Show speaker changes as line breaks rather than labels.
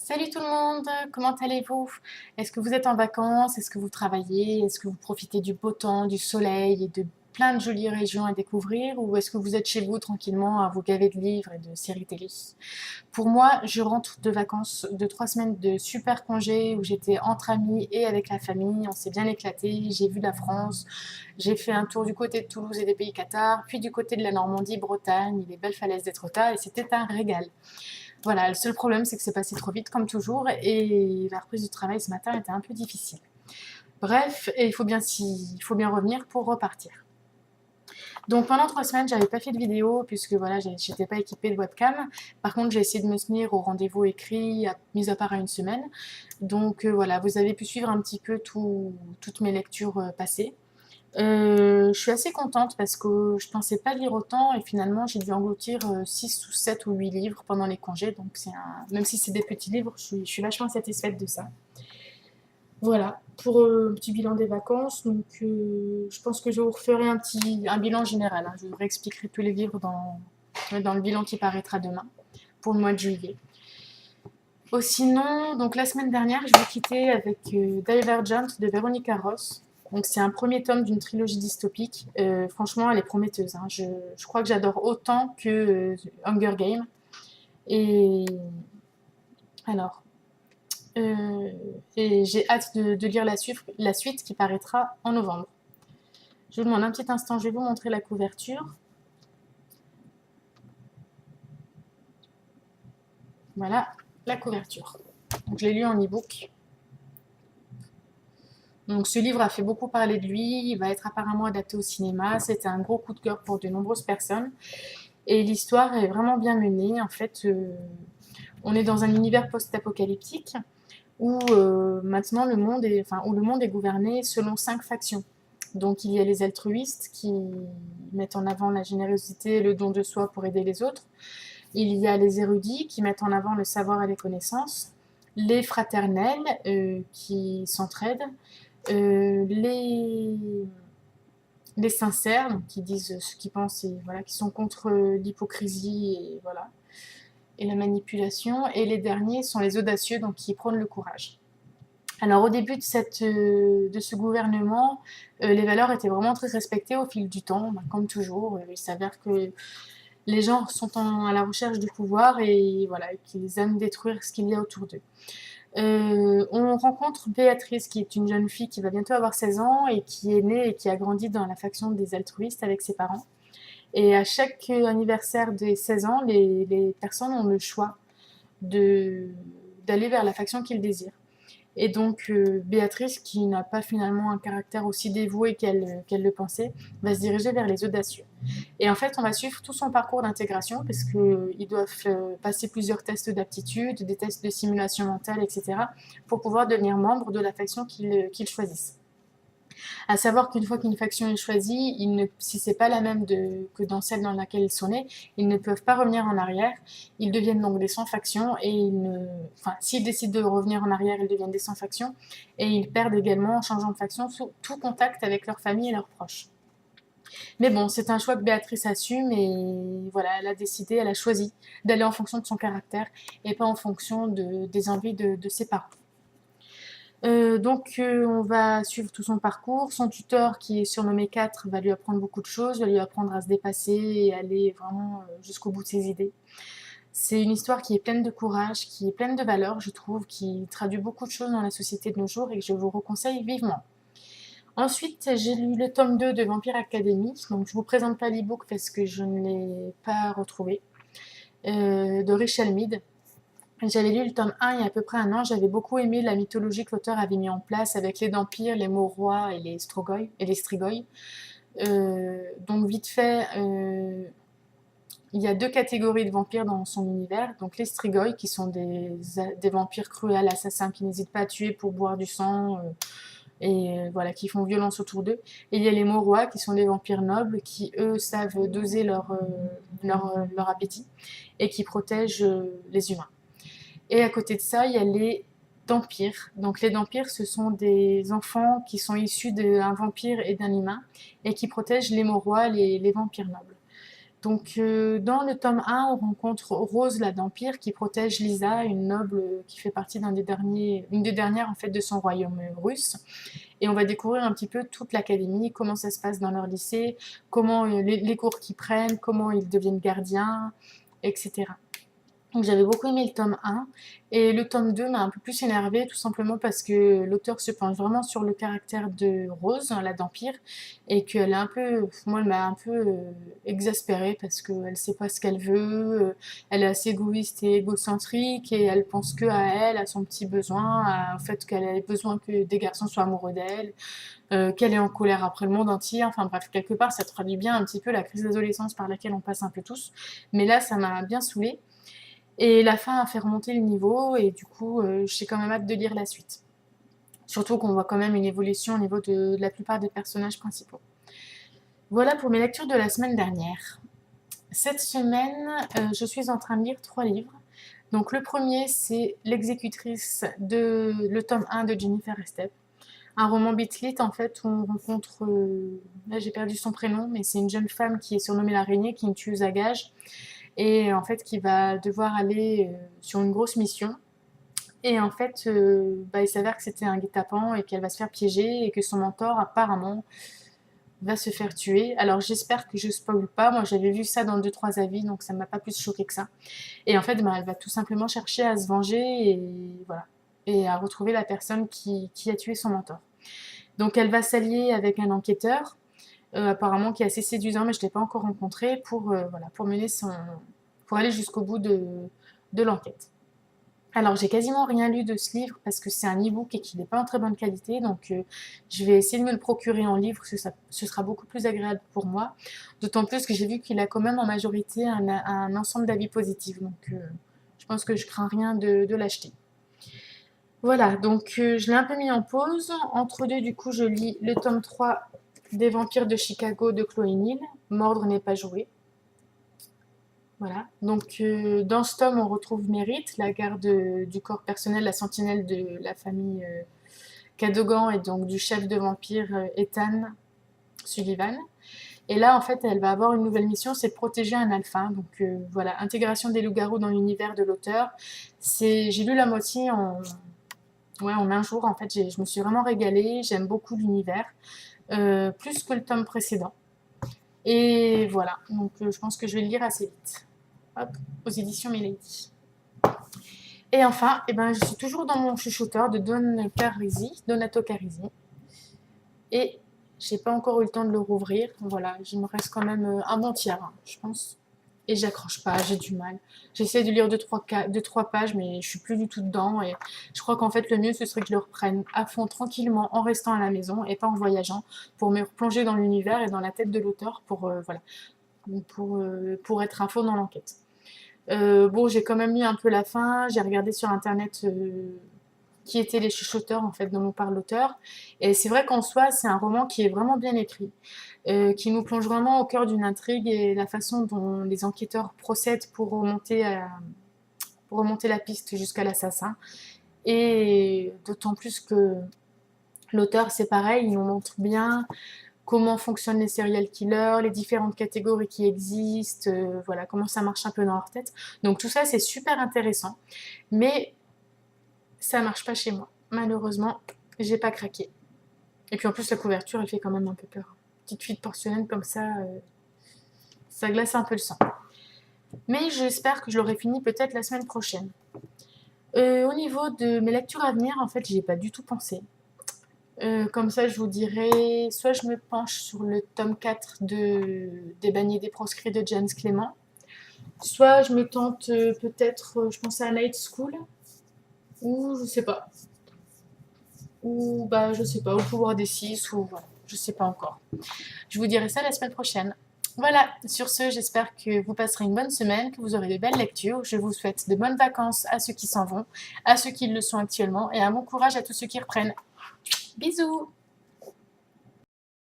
Salut tout le monde, comment allez-vous? Est-ce que vous êtes en vacances? Est-ce que vous travaillez? Est-ce que vous profitez du beau temps, du soleil et de plein de jolies régions à découvrir? Ou est-ce que vous êtes chez vous tranquillement à vous gaver de livres et de séries télé? Pour moi, je rentre de vacances de 3 semaines de super congés où j'étais entre amis et avec la famille. On s'est bien éclaté, j'ai vu la France, j'ai fait un tour du côté de Toulouse et des pays Qatar, puis du côté de la Normandie, Bretagne, les belles falaises d'Étretat et c'était un régal. Voilà, le seul problème, c'est que c'est passé trop vite, comme toujours, et la reprise du travail ce matin était un peu difficile. Bref, et il faut bien revenir pour repartir. Donc pendant 3 semaines, j'avais pas fait de vidéo puisque voilà, j'étais pas équipée de webcam. Par contre, j'ai essayé de me tenir au rendez-vous écrit, mis à part à une semaine. Donc voilà, vous avez pu suivre un petit peu toutes mes lectures passées. Je suis assez contente parce que je pensais pas lire autant et finalement j'ai dû engloutir 6 ou 7 ou 8 livres pendant les congés. Donc même si c'est des petits livres, je suis vachement satisfaite de ça. Voilà, pour un petit bilan des vacances. Donc je pense que je vous referai un bilan général, hein. Je vous réexpliquerai tous les livres dans le bilan qui paraîtra demain pour le mois de juillet. Oh, sinon, donc la semaine dernière, je vous quittais avec Divergent de Veronica Ross. Donc c'est un premier tome d'une trilogie dystopique. Franchement, elle est prometteuse, hein. Je crois que j'adore autant que Hunger Games. Et alors, euh, et j'ai hâte de lire la suite qui paraîtra en novembre. Je vous demande un petit instant, je vais vous montrer la couverture. Voilà la couverture. Donc je l'ai lu en e-book. Donc ce livre a fait beaucoup parler de lui, il va être apparemment adapté au cinéma, c'était un gros coup de cœur pour de nombreuses personnes. Et l'histoire est vraiment bien menée. En fait, on est dans un univers post-apocalyptique où maintenant où le monde est gouverné selon 5 factions. Donc il y a les altruistes qui mettent en avant la générosité et le don de soi pour aider les autres. Il y a les érudits qui mettent en avant le savoir et les connaissances. Les fraternels qui s'entraident. Les sincères, donc qui disent ce qu'ils pensent et voilà, qui sont contre l'hypocrisie et voilà, et la manipulation. Et les derniers sont les audacieux, donc qui prônent le courage. Alors au début de ce gouvernement, les valeurs étaient vraiment très respectées au fil du temps, ben, comme toujours. Il s'avère que les gens sont à la recherche du pouvoir et voilà, qu'ils aiment détruire ce qu'il y a autour d'eux. On rencontre Béatrice, qui est une jeune fille qui va bientôt avoir 16 ans et qui est née et qui a grandi dans la faction des altruistes avec ses parents. Et à chaque anniversaire des 16 ans, les personnes ont le choix de, d'aller vers la faction qu'ils désirent. Et donc Béatrice, qui n'a pas finalement un caractère aussi dévoué qu'elle le pensait, va se diriger vers les audacieux. Et en fait, on va suivre tout son parcours d'intégration parce qu'ils doivent passer plusieurs tests d'aptitude, des tests de simulation mentale, etc. pour pouvoir devenir membre de la faction qu'ils choisissent. À savoir qu'une fois qu'une faction est choisie, si c'est pas la même que dans celle dans laquelle ils sont nés, ils ne peuvent pas revenir en arrière. Ils deviennent donc des sans-factions et s'ils décident de revenir en arrière, ils deviennent des sans-factions et ils perdent également en changeant de faction tout contact avec leur famille et leurs proches. Mais bon, c'est un choix que Béatrice assume et voilà, elle a choisi d'aller en fonction de son caractère et pas en fonction des envies de ses parents. On va suivre tout son parcours. Son tuteur, qui est surnommé 4, va lui apprendre beaucoup de choses, va lui apprendre à se dépasser et aller vraiment jusqu'au bout de ses idées. C'est une histoire qui est pleine de courage, qui est pleine de valeurs, je trouve, qui traduit beaucoup de choses dans la société de nos jours et que je vous reconseille vivement. Ensuite, j'ai lu le tome 2 de Vampire Academy, donc je vous présente pas l'e-book parce que je ne l'ai pas retrouvé, de Richelle Mead. J'avais lu le tome 1 il y a à peu près un an, j'avais beaucoup aimé la mythologie que l'auteur avait mis en place avec les Dampires, les Maurois et les Strigoi. Donc vite fait, il y a 2 catégories de vampires dans son univers. Donc les Strigoi, qui sont des vampires cruels, assassins, qui n'hésitent pas à tuer pour boire du sang, voilà, qui font violence autour d'eux. Et il y a les Maurois, qui sont des vampires nobles, qui eux savent doser leur appétit et qui protègent les humains. Et à côté de ça, il y a les Dampires. Donc les Dampires, ce sont des enfants qui sont issus d'un vampire et d'un humain et qui protègent les Maurois, les vampires nobles. Donc, dans le tome 1, on rencontre Rose, la vampire, qui protège Lisa, une noble qui fait partie une des dernières en fait de son royaume russe. Et on va découvrir un petit peu toute l'académie, comment ça se passe dans leur lycée, comment les cours qu'ils prennent, comment ils deviennent gardiens, etc. Donc j'avais beaucoup aimé le tome 1 et le tome 2 m'a un peu plus énervée tout simplement parce que l'auteur se penche vraiment sur le caractère de Rose, la vampire, et qu'elle est un peu, moi elle m'a un peu exaspérée parce qu'elle sait pas ce qu'elle veut, elle est assez égoïste et égocentrique et elle pense que à elle, à son petit besoin, au fait qu'elle a besoin que des garçons soient amoureux d'elle, qu'elle est en colère après le monde entier, enfin bref, quelque part ça traduit bien un petit peu la crise d'adolescence par laquelle on passe un peu tous, mais là ça m'a bien saoulée. Et la fin a fait remonter le niveau et du coup, j'ai quand même hâte de lire la suite. Surtout qu'on voit quand même une évolution au niveau de la plupart des personnages principaux. Voilà pour mes lectures de la semaine dernière. Cette semaine, je suis en train de lire 3 livres. Donc le premier, c'est L'exécutrice de le tome 1 de Jennifer Estep. Un roman bitlit en fait où on rencontre, là j'ai perdu son prénom, mais c'est une jeune femme qui est surnommée l'araignée, qui est une tueuse à gages et en fait qui va devoir aller sur une grosse mission. Et en fait, il s'avère que c'était un guet-apens et qu'elle va se faire piéger et que son mentor apparemment va se faire tuer. Alors j'espère que je spoil pas, moi j'avais vu ça dans 2-3 avis donc ça m'a pas plus choqué que ça. Et en fait elle va tout simplement chercher à se venger et voilà. Et à retrouver la personne qui a tué son mentor. Donc elle va s'allier avec un enquêteur, apparemment qui est assez séduisant, mais je ne l'ai pas encore rencontré, voilà, pour aller jusqu'au bout de l'enquête. Alors j'ai quasiment rien lu de ce livre parce que c'est un e-book et qu'il n'est pas en très bonne qualité, donc je vais essayer de me le procurer en livre, ce sera beaucoup plus agréable pour moi. D'autant plus que j'ai vu qu'il a quand même en majorité un ensemble d'avis positifs, donc je pense que je crains rien de l'acheter. Voilà, donc je l'ai un peu mis en pause. Entre deux, du coup, je lis le tome 3 des Vampires de Chicago de Chloé Neal. Mordre n'est pas joué. Voilà. Donc dans ce tome, on retrouve Mérite, la garde du corps personnel, la sentinelle de la famille Cadogan et donc du chef de vampires Ethan Sullivan. Et là, en fait, elle va avoir une nouvelle mission, c'est de protéger un alpha. Donc voilà, intégration des loups-garous dans l'univers de l'auteur. J'ai lu la moitié en un jour. En fait, je me suis vraiment régalée. J'aime beaucoup l'univers, plus que le tome précédent. Et voilà, donc je pense que je vais le lire assez vite. Hop, aux éditions Milady. Et enfin, je suis toujours dans mon chuchoteur de Donato Carisi. Et j'ai pas encore eu le temps de le rouvrir. Voilà, il me reste quand même un bon tiers, je pense. Et j'accroche pas, j'ai du mal. J'essaie de lire 2-3 pages, mais je suis plus du tout dedans. Et je crois qu'en fait, le mieux, ce serait que je le reprenne à fond, tranquillement, en restant à la maison et pas en voyageant, pour me replonger dans l'univers et dans la tête de l'auteur, pour être à fond dans l'enquête. Bon, j'ai quand même lu un peu la fin, j'ai regardé sur internet qui étaient les chuchoteurs en fait dont nous parle l'auteur. Et c'est vrai qu'en soi, c'est un roman qui est vraiment bien écrit, qui nous plonge vraiment au cœur d'une intrigue et la façon dont les enquêteurs procèdent pour remonter la piste jusqu'à l'assassin. Et d'autant plus que l'auteur, c'est pareil, il nous montre bien comment fonctionnent les serial killers, les différentes catégories qui existent, voilà, comment ça marche un peu dans leur tête. Donc tout ça, c'est super intéressant. Mais ça marche pas chez moi. Malheureusement, j'ai pas craqué. Et puis en plus, la couverture, elle fait quand même un peu peur. Petite fille de porcelaine comme ça glace un peu le sang. Mais j'espère que je l'aurai fini peut-être la semaine prochaine. Au niveau de mes lectures à venir, en fait, j'y ai pas du tout pensé. Comme ça, je vous dirais, soit je me penche sur le tome 4 des Bannis des proscrits de James Clement, soit je me tente peut-être, je pensais à Night School, ou je sais pas. Ou je sais pas, au pouvoir des 6, ou voilà, je sais pas encore. Je vous dirai ça la semaine prochaine. Voilà, sur ce, j'espère que vous passerez une bonne semaine, que vous aurez de belles lectures. Je vous souhaite de bonnes vacances à ceux qui s'en vont, à ceux qui le sont actuellement, et un bon courage à tous ceux qui reprennent. Bisous!